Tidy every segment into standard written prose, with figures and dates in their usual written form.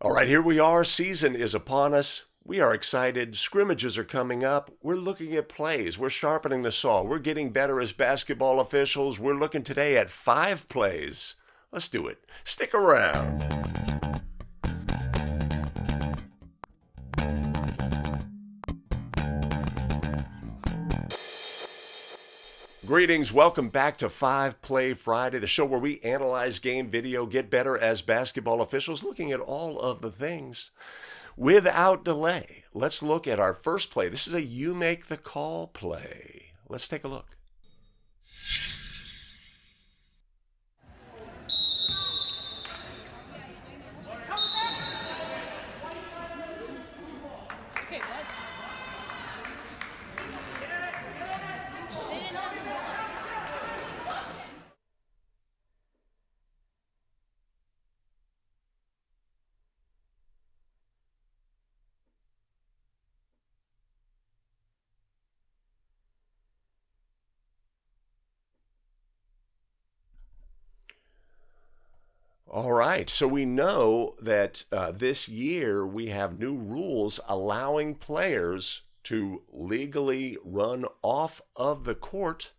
All right, here we are. Season is upon us. We are excited. Scrimmages are coming up. We're looking at plays. We're sharpening the saw. We're getting better as basketball officials. We're looking today at 5 plays. Let's do it. Stick around. Greetings. Welcome back to 5 Play Friday, the show where we analyze game video, get better as basketball officials, looking at all of the things. Without delay, let's look at our first play. This is a you make the call play. Let's take a look. Okay, what? All right, so we know that this year we have new rules allowing players to legally run off of the court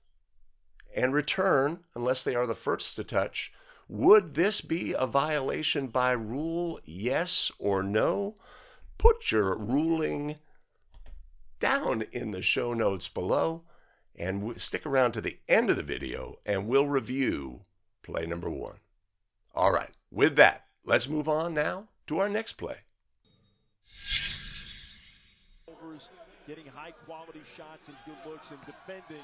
and return unless they are the first to touch. Would this be a violation by rule, yes or no? Put your ruling down in the show notes below and stick around to the end of the video and we'll review play number 1. All right, with that, let's move on now to our next play. Getting high quality shots and good looks and defending,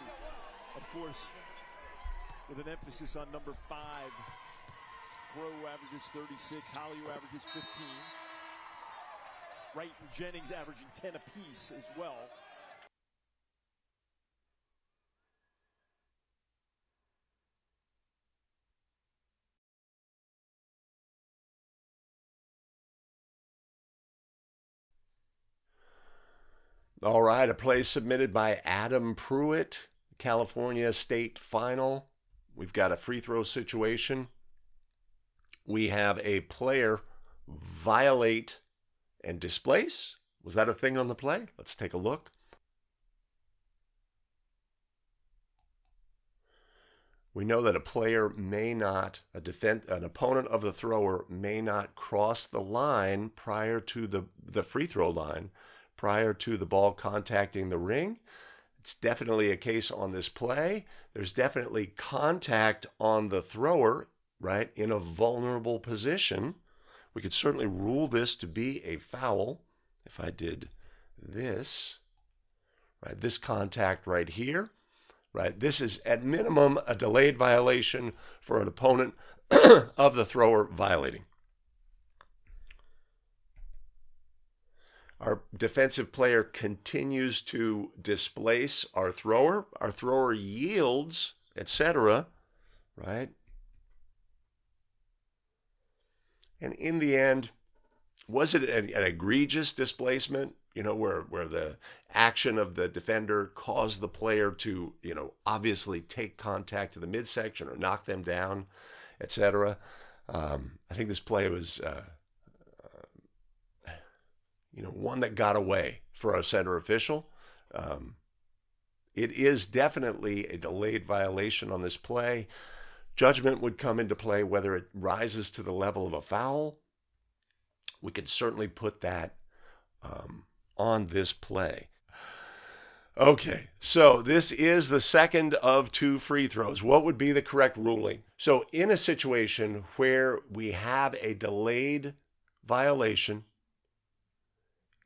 of course, with an emphasis on number 5. Crow averages 36, Holly averages 15. Wright and Jennings averaging 10 apiece as well. All right, a play submitted by Adam Pruitt, California State Final. We've got a free throw situation. We have a player violate and displace. Was that a thing on the play? Let's take a look. We know that a player may not, an opponent of the thrower may not cross the line prior to the free throw line, prior to the ball contacting the ring. It's definitely a case on this play. There's definitely contact on the thrower, right, in a vulnerable position. We could certainly rule this to be a foul if I did this, right, this contact right here, right? This is at minimum a delayed violation for an opponent of the thrower violating. Our defensive player continues to displace our thrower. Our thrower yields, etc., right? And in the end, was it an egregious displacement, where the action of the defender caused the player to, obviously take contact to the midsection or knock them down, etc.? I think this play was one that got away for our center official. It is definitely a delayed violation on this play. Judgment would come into play whether it rises to the level of a foul. We could certainly put that on this play. Okay, so this is the second of 2 free throws. What would be the correct ruling? So in a situation where we have a delayed violation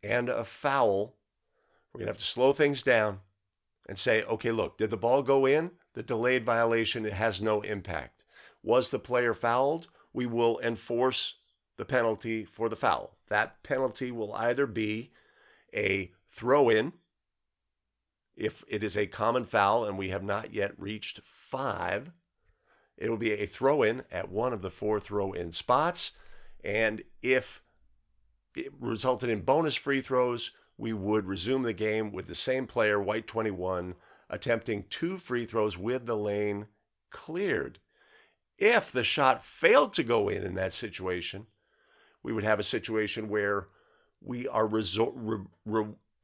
and a foul, we're going to have to slow things down and say, okay, look, did the ball go in? The delayed violation, it has no impact. Was the player fouled? We will enforce the penalty for the foul. That penalty will either be a throw-in, if it is a common foul and we have not yet reached 5. It will be a throw-in at one of the 4 throw-in spots. And if it resulted in bonus free throws, we would resume the game with the same player, White 21, attempting 2 free throws with the lane cleared. If the shot failed to go in that situation, we would have a situation where we are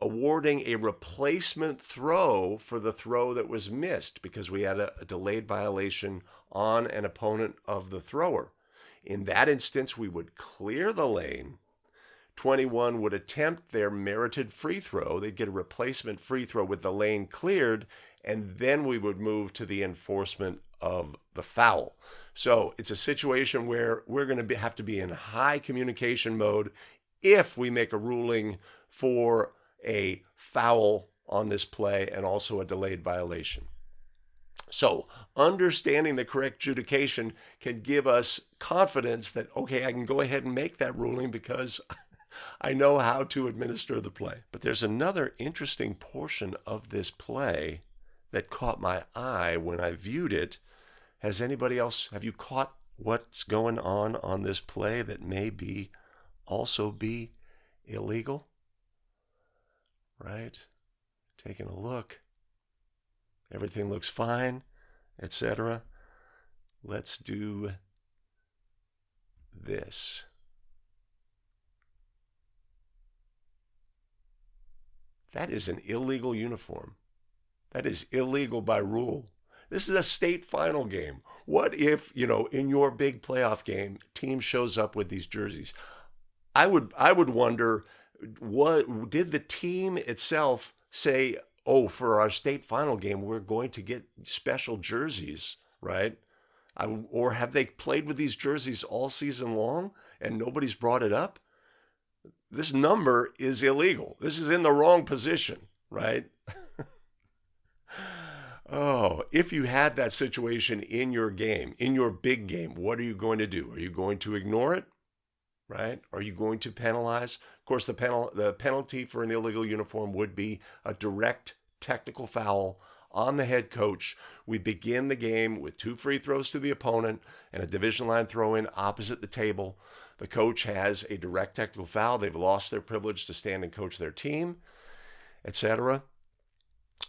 awarding a replacement throw for the throw that was missed because we had a delayed violation on an opponent of the thrower. In that instance, we would clear the lane. 21 would attempt their merited free throw. They'd get a replacement free throw with the lane cleared, and then we would move to the enforcement of the foul. So it's a situation where we're going to have to be in high communication mode if we make a ruling for a foul on this play and also a delayed violation. So understanding the correct adjudication can give us confidence that, okay, I can go ahead and make that ruling because I know how to administer the play. But there's another interesting portion of this play that caught my eye when I viewed it. Have you caught what's going on this play that may also be illegal? Right? Taking a look. Everything looks fine, etc. Let's do this. That is an illegal uniform. That is illegal by rule. This is a state final game. What if, in your big playoff game, team shows up with these jerseys? I would wonder, what did the team itself say, oh, for our state final game, we're going to get special jerseys, right? Or have they played with these jerseys all season long and nobody's brought it up? This number is illegal. This is in the wrong position, right? Oh, if you had that situation in your game, in your big game, what are you going to do? Are you going to ignore it? Right? Are you going to penalize? Of course, the penalty for an illegal uniform would be a direct technical foul on the head coach. We begin the game with 2 free throws to the opponent and a division line throw in opposite the table. The coach has a direct technical foul. They've lost their privilege to stand and coach their team, etc.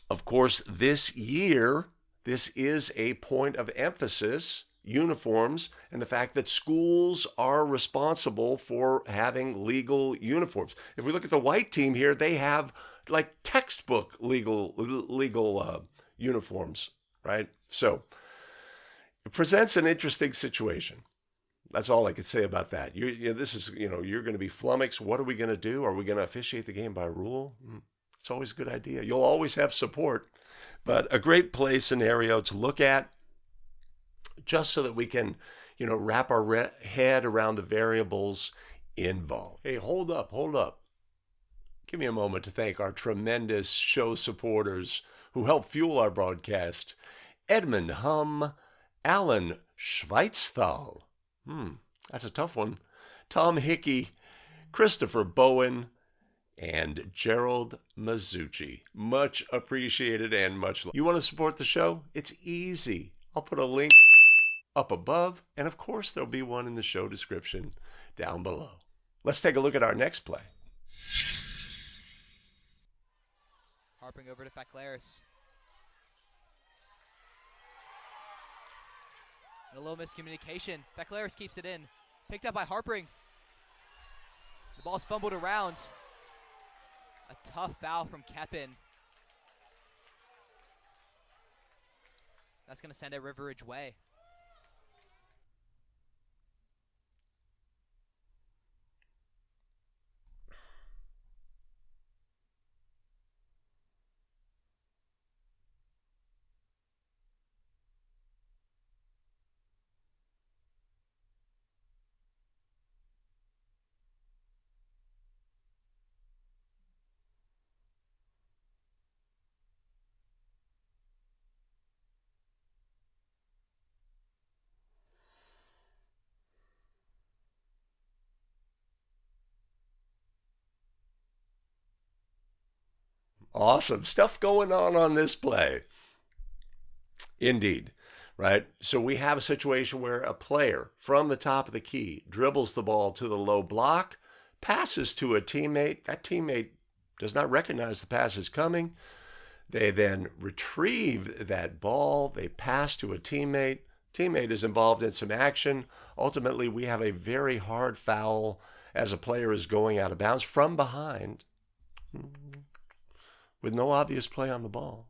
Of course, this year, this is a point of emphasis, uniforms, and the fact that schools are responsible for having legal uniforms. If we look at the white team here, they have like textbook legal uniforms, right? So it presents an interesting situation. That's all I could say about that. You're going to be flummoxed. What are we going to do? Are we going to officiate the game by rule? It's always a good idea. You'll always have support, but a great play scenario to look at just so that we can, wrap our head around the variables involved. Hey, hold up. Give me a moment to thank our tremendous show supporters who help fuel our broadcast. Edmund Hum, Alan Schweitzthal. That's a tough one. Tom Hickey, Christopher Bowen, and Gerald Mazzucci. Much appreciated and much love. You want to support the show? It's easy. I'll put a link up above, and of course there'll be one in the show description down below. Let's take a look at our next play. Harping over to Faclaris. And a little miscommunication. Faclaris keeps it in. Picked up by Harpering. The ball's fumbled around. A tough foul from Keppen. That's going to send it Riveridge way. Awesome stuff going on this play. Indeed, right? So we have a situation where a player from the top of the key dribbles the ball to the low block, passes to a teammate. That teammate does not recognize the pass is coming. They then retrieve that ball. They pass to a teammate. Teammate is involved in some action. Ultimately, we have a very hard foul as a player is going out of bounds from behind with no obvious play on the ball,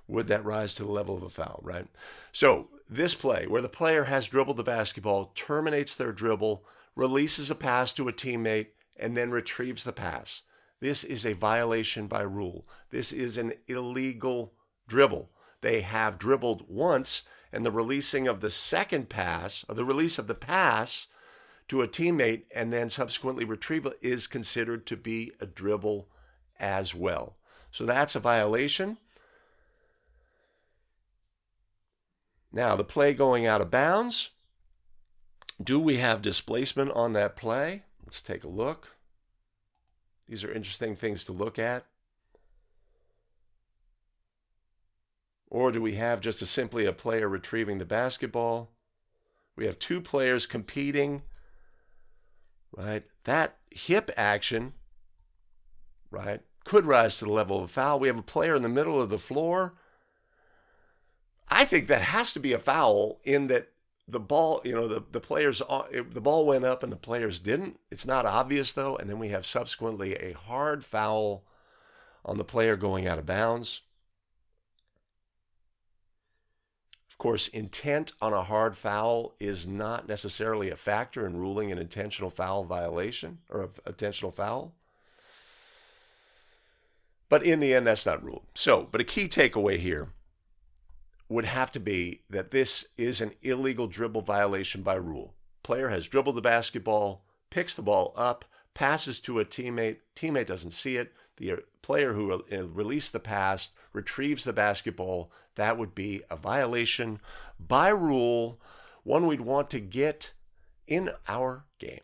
would that rise to the level of a foul, right? So this play where the player has dribbled the basketball, terminates their dribble, releases a pass to a teammate, and then retrieves the pass. This is a violation by rule. This is an illegal dribble. They have dribbled once, and the releasing of the second pass, or the release of the pass to a teammate and then subsequently retrieval is considered to be a dribble as well. So that's a violation. Now, the play going out of bounds. Do we have displacement on that play? Let's take a look. These are interesting things to look at. Or do we have just simply a player retrieving the basketball? We have two players competing, right? That hip action, right, could rise to the level of a foul. We have a player in the middle of the floor. I think that has to be a foul in that the ball, the ball went up and the players didn't. It's not obvious though. And then we have subsequently a hard foul on the player going out of bounds. Of course, intent on a hard foul is not necessarily a factor in ruling an intentional foul violation or an intentional foul. But in the end, that's not ruled. So, but a key takeaway here would have to be that this is an illegal dribble violation by rule. Player has dribbled the basketball, picks the ball up, passes to a teammate. Teammate doesn't see it. The player who released the pass retrieves the basketball. That would be a violation by rule, one we'd want to get in our game.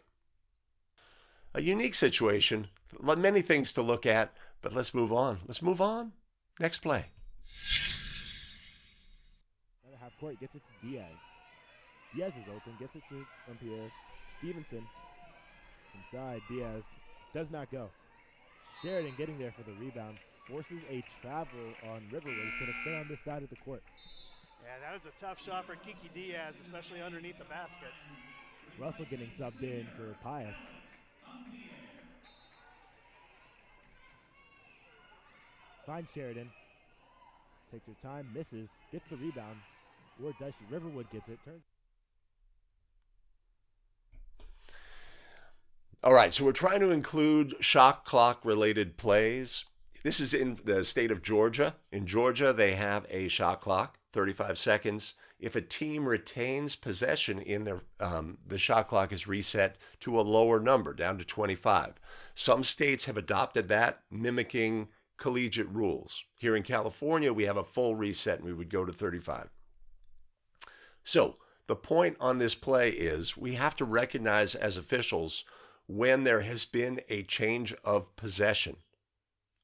A unique situation, many things to look at, but let's move on. Let's move on. Next play. Half court, gets it to Diaz. Diaz is open, gets it to Pierre Stevenson. Inside, Diaz does not go. Sheridan getting there for the rebound. Forces a travel on Riverwood. He's going to stay on this side of the court. Yeah, that was a tough shot for Kiki Diaz, especially underneath the basket. Russell getting subbed in for Pius. Finds Sheridan. Takes her time, misses, gets the rebound. Or does she? Riverwood gets it, turns. All right, so we're trying to include shot clock related plays. This is in the state of Georgia. In Georgia, they have a shot clock, 35 seconds. If a team retains possession in their, the shot clock is reset to a lower number, down to 25. Some states have adopted that, mimicking collegiate rules. Here in California, we have a full reset and we would go to 35. So the point on this play is we have to recognize as officials when there has been a change of possession.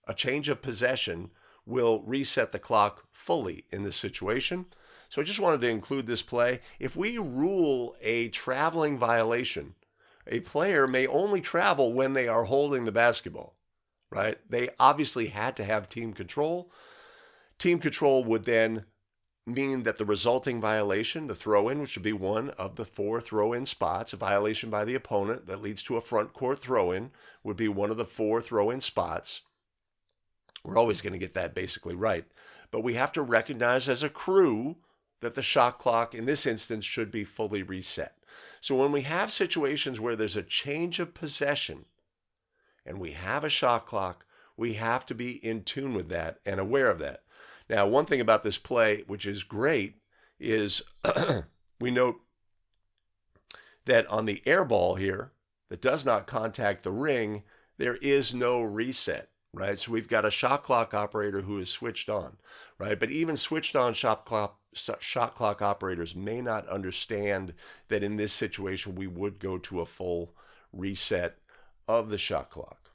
A change of possession will reset the clock fully in this situation. So I just wanted to include this play. If we rule a traveling violation, a player may only travel when they are holding the basketball, right? They obviously had to have team control. Team control would then mean that the resulting violation, the throw-in, which would be one of the 4 throw-in spots, a violation by the opponent that leads to a front court throw-in, would be one of the 4 throw-in spots. We're always going to get that basically right. But we have to recognize as a crew that the shot clock in this instance should be fully reset. So when we have situations where there's a change of possession and we have a shot clock, we have to be in tune with that and aware of that. Now, one thing about this play, which is great, is we note that on the air ball here that does not contact the ring, there is no reset, right? So we've got a shot clock operator who is switched on, right? But even switched on shot clock operators may not understand that in this situation we would go to a full reset of the shot clock.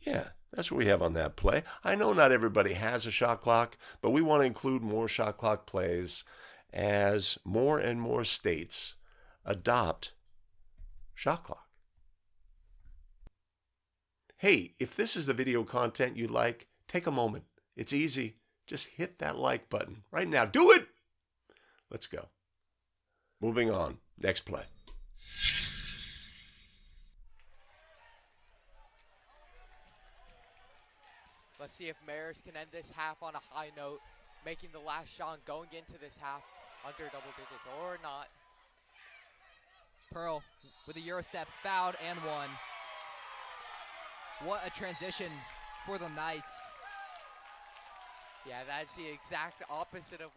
Yeah. That's what we have on that play. I know not everybody has a shot clock, but we want to include more shot clock plays as more and more states adopt shot clock. Hey, if this is the video content you like, take a moment. It's easy. Just hit that like button right now. Do it! Let's go. Moving on. Next play. Let's see if Maris can end this half on a high note, making the last shot going into this half under double digits or not. Pearl with a Euro step, fouled and one. What a transition for the Knights. Yeah, that's the exact opposite of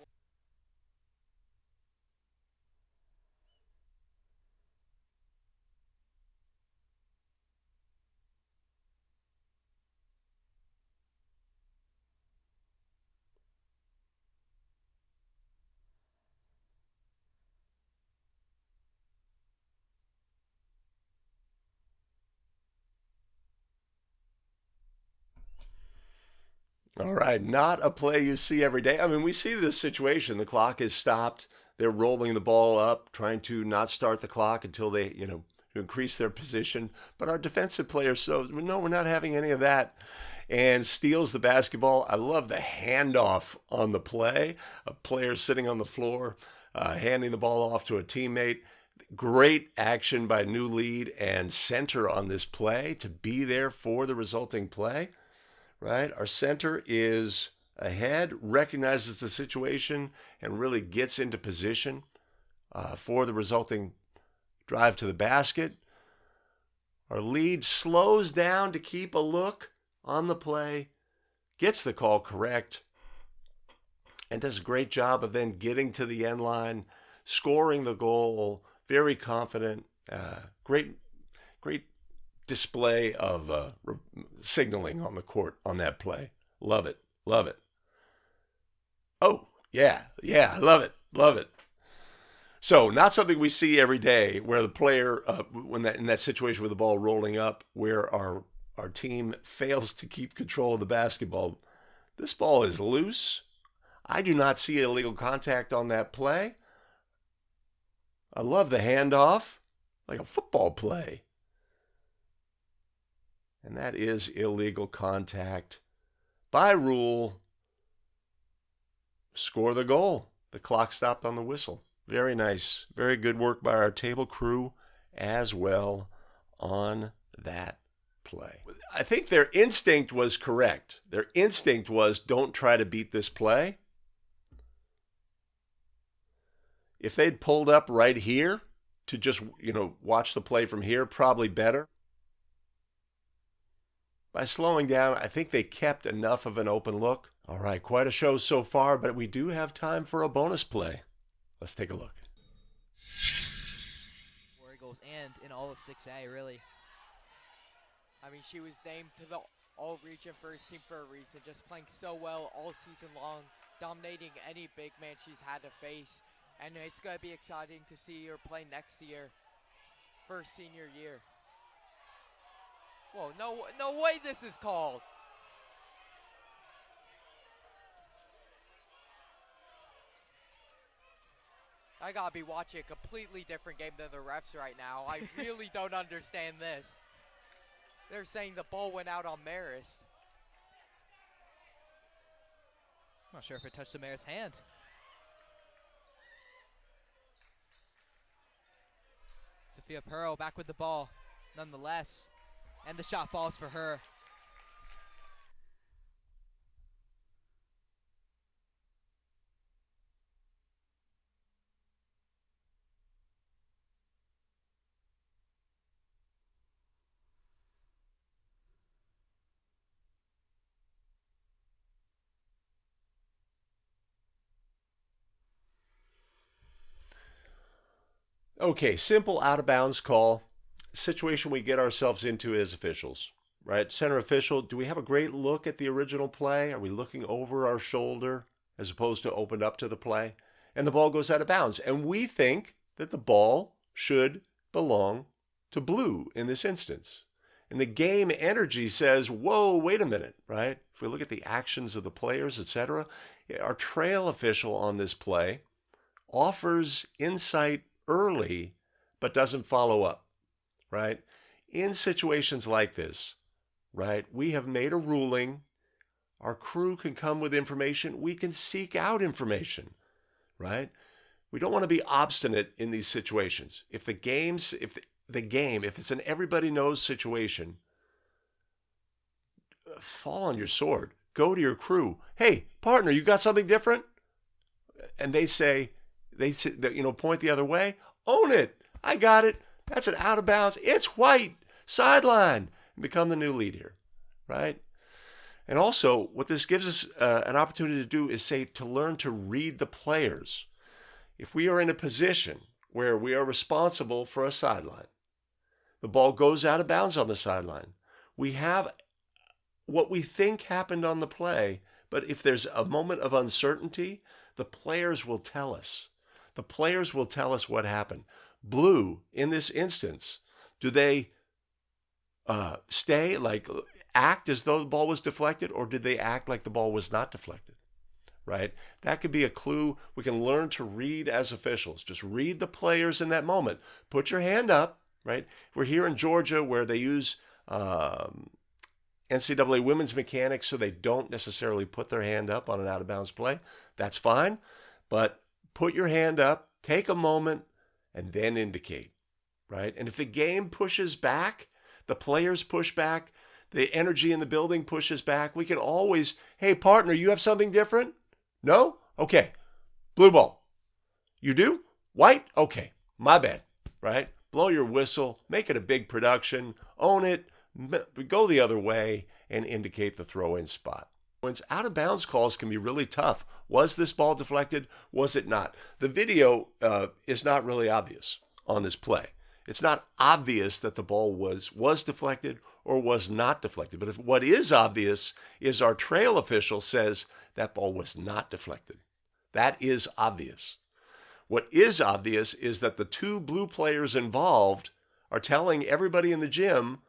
All right, not a play you see every day. I mean, we see this situation. The clock is stopped. They're rolling the ball up, trying to not start the clock until they, increase their position. But our defensive players, so no, we're not having any of that. And steals the basketball. I love the handoff on the play. A player sitting on the floor, handing the ball off to a teammate. Great action by new lead and center on this play to be there for the resulting play. Right? Our center is ahead, recognizes the situation, and really gets into position for the resulting drive to the basket. Our lead slows down to keep a look on the play, gets the call correct, and does a great job of then getting to the end line, scoring the goal, very confident, great display of signaling on the court on that play. Love it. Love it. Oh, yeah. I love it. So not something we see every day where the player, in that situation with the ball rolling up, where our team fails to keep control of the basketball. This ball is loose. I do not see illegal contact on that play. I love the handoff, like a football play. And that is illegal contact. By rule, score the goal. The clock stopped on the whistle. Very nice. Very good work by our table crew as well on that play. I think their instinct was correct. Their instinct was don't try to beat this play. If they'd pulled up right here to just, watch the play from here, probably better. By slowing down, I think they kept enough of an open look. All right, quite a show so far, but we do have time for a bonus play. Let's take a look. War Eagles and in all of 6A, really. I mean, she was named to the All-Region First Team for a reason, just playing so well all season long, dominating any big man she's had to face. And it's going to be exciting to see her play next year, first senior year. Whoa, no way this is called. I gotta be watching a completely different game than the refs right now. I really don't understand this. They're saying the ball went out on Maris. Not sure if it touched the mayor's hand. Sophia Pearl back with the ball, nonetheless. And the shot falls for her. Okay, simple out of bounds call. Situation we get ourselves into as officials, right? Center official, do we have a great look at the original play? Are we looking over our shoulder as opposed to opened up to the play? And the ball goes out of bounds. And we think that the ball should belong to blue in this instance. And the game energy says, whoa, wait a minute, right? If we look at the actions of the players, etc., our trail official on this play offers insight early, but doesn't follow up. Right? In situations like this, right, we have made a ruling. Our crew can come with information. We can seek out information, right? We don't want to be obstinate in these situations. If it's an everybody knows situation, fall on your sword. Go to your crew. Hey, partner, you got something different? And they say, point the other way. Own it. I got it. That's an out of bounds. It's white. Sideline. Become the new lead here, right? And also, what this gives us an opportunity to do is to learn to read the players. If we are in a position where we are responsible for a sideline, the ball goes out of bounds on the sideline. We have what we think happened on the play, but if there's a moment of uncertainty, the players will tell us. The players will tell us what happened. Blue, in this instance, do they act as though the ball was deflected, or did they act like the ball was not deflected? Right? That could be a clue. We can learn to read as officials. Just read the players in that moment. Put your hand up, right? We're here in Georgia where they use NCAA women's mechanics, so they don't necessarily put their hand up on an out-of-bounds play. That's fine, but put your hand up, take a moment, and then indicate, right? And if the game pushes back, the players push back, the energy in the building pushes back, we can always, hey, partner, you have something different? No? Okay. Blue ball. You do? White? Okay. My bad, right? Blow your whistle, make it a big production, own it, go the other way, and indicate the throw-in spot. Out of bounds calls can be really tough. Was this ball deflected? Was it not? The video is not really obvious on this play. It's not obvious that the ball was deflected or was not deflected. But what is obvious is our trail official says that ball was not deflected. That is obvious. What is obvious is that the two blue players involved are telling everybody in the gym,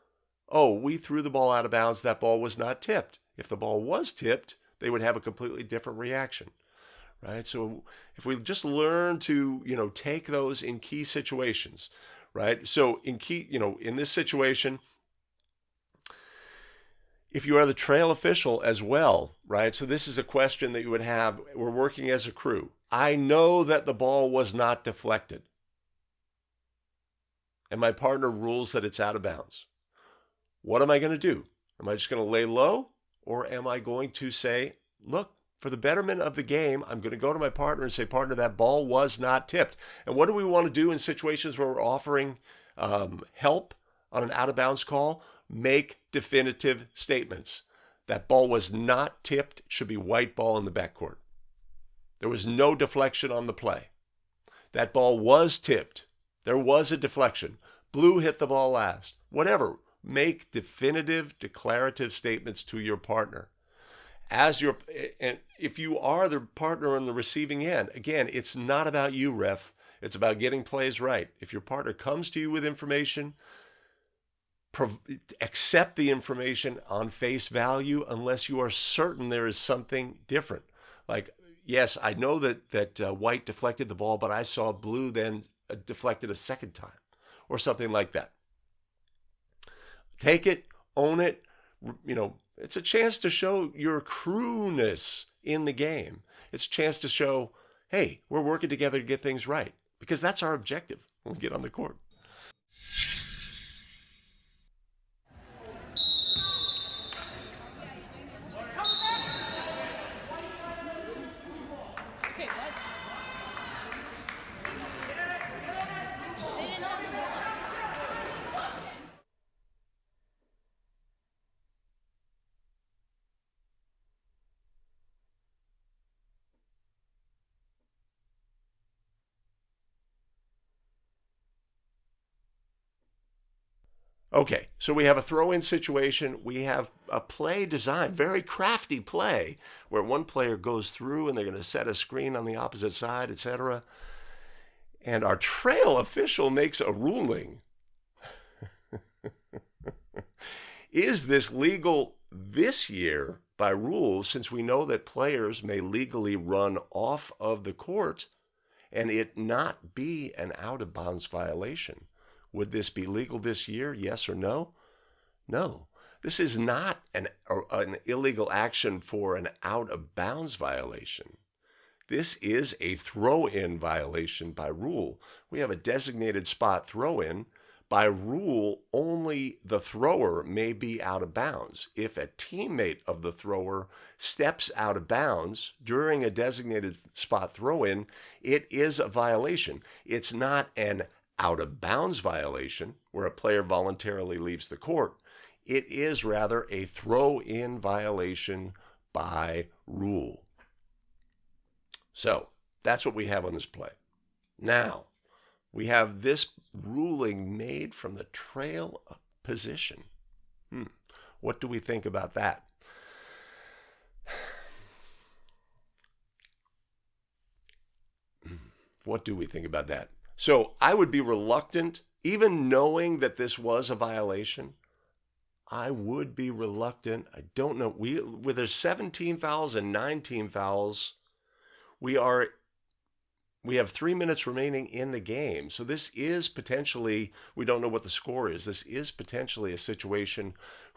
oh, we threw the ball out of bounds. That ball was not tipped. If the ball was tipped, they would have a completely different reaction, right? So if we just learn to, take those in key situations, right? So in this situation, if you are the trail official as well, right? So this is a question that you would have. We're working as a crew. I know that the ball was not deflected, and my partner rules that it's out of bounds. What am I going to do? Am I just going to lay low, or am I going to say, look, for the betterment of the game, I'm going to go to my partner and say, partner, that ball was not tipped. And what do we want to do in situations where we're offering help on an out-of-bounds call? Make definitive statements. That ball was not tipped. It should be white ball in the backcourt. There was no deflection on the play. That ball was tipped. There was a deflection. Blue hit the ball last. Whatever. Make definitive, declarative statements to your partner. And if you are the partner on the receiving end, again, it's not about you, ref. It's about getting plays right. If your partner comes to you with information, accept the information on face value unless you are certain there is something different. Like, yes, I know that white deflected the ball, but I saw blue then deflected a second time, or something like that. Take it, own it. It's a chance to show your crewness in the game. It's a chance to show, hey, we're working together to get things right, because that's our objective when we get on the court. Okay, so we have a throw-in situation. We have a play design, very crafty play, where one player goes through and they're going to set a screen on the opposite side, etc. And our trail official makes a ruling. Is this legal this year by rule, since we know that players may legally run off of the court and it not be an out-of-bounds violation? Would this be legal this year? Yes or no? No. This is not an illegal action for an out-of-bounds violation. This is a throw-in violation by rule. We have a designated spot throw-in. By rule, only the thrower may be out of bounds. If a teammate of the thrower steps out of bounds during a designated spot throw-in, it is a violation. It's not an out of bounds violation where a player voluntarily leaves the court. It is rather a throw-in violation by rule. So that's what we have on this play. Now, we have this ruling made from the trail position. What do we think about that? What do we think about that? So I would be reluctant, even knowing that this was a violation, I would be reluctant. I don't know. With there's 17 fouls and 19 fouls, we have 3 minutes remaining in the game. So this is potentially, we don't know what the score is. This is potentially a situation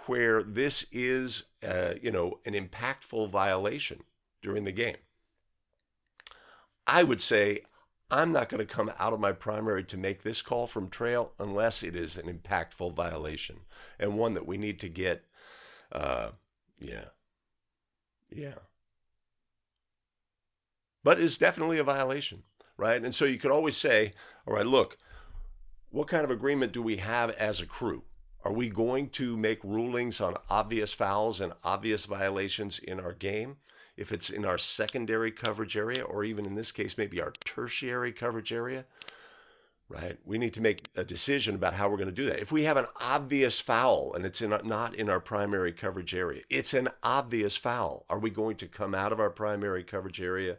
where this is, an impactful violation during the game. I would say I'm not going to come out of my primary to make this call from trail unless it is an impactful violation and one that we need to get, But it's definitely a violation, right? And so you could always say, all right, look, what kind of agreement do we have as a crew? Are we going to make rulings on obvious fouls and obvious violations in our game? If it's in our secondary coverage area, or even in this case, maybe our tertiary coverage area, right? We need to make a decision about how we're going to do that. If we have an obvious foul and it's not in our primary coverage area, it's an obvious foul. Are we going to come out of our primary coverage area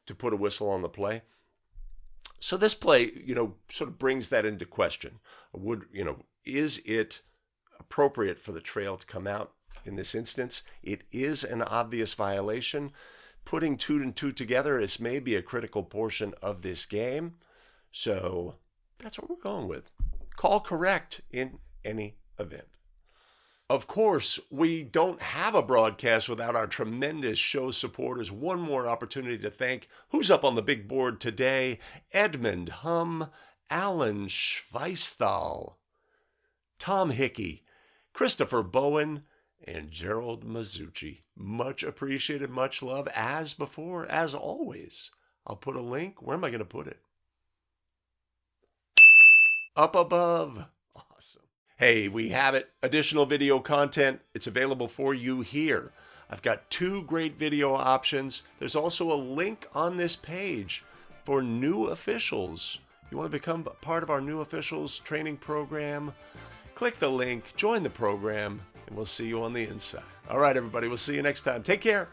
to put a whistle on the play? So this play, sort of brings that into question. Is it appropriate for the trail to come out in this instance? It is an obvious violation. Putting 2 and 2 together is maybe a critical portion of this game. So that's what we're going with. Call correct in any event. Of course, we don't have a broadcast without our tremendous show supporters. One more opportunity to thank who's up on the big board today: Edmund Hum, Alan Schweisthal, Tom Hickey, Christopher Bowen, and Gerald Mazzucci. Much appreciated, much love. As before, as always, I'll put a link. Where am I going to put it? Up above. Awesome. Hey, we have it. Additional video content. It's available for you here. I've got 2 great video options. There's also a link on this page for new officials. You want to become part of our new officials training program? Click the link, join the program, and we'll see you on the inside. All right, everybody, we'll see you next time. Take care.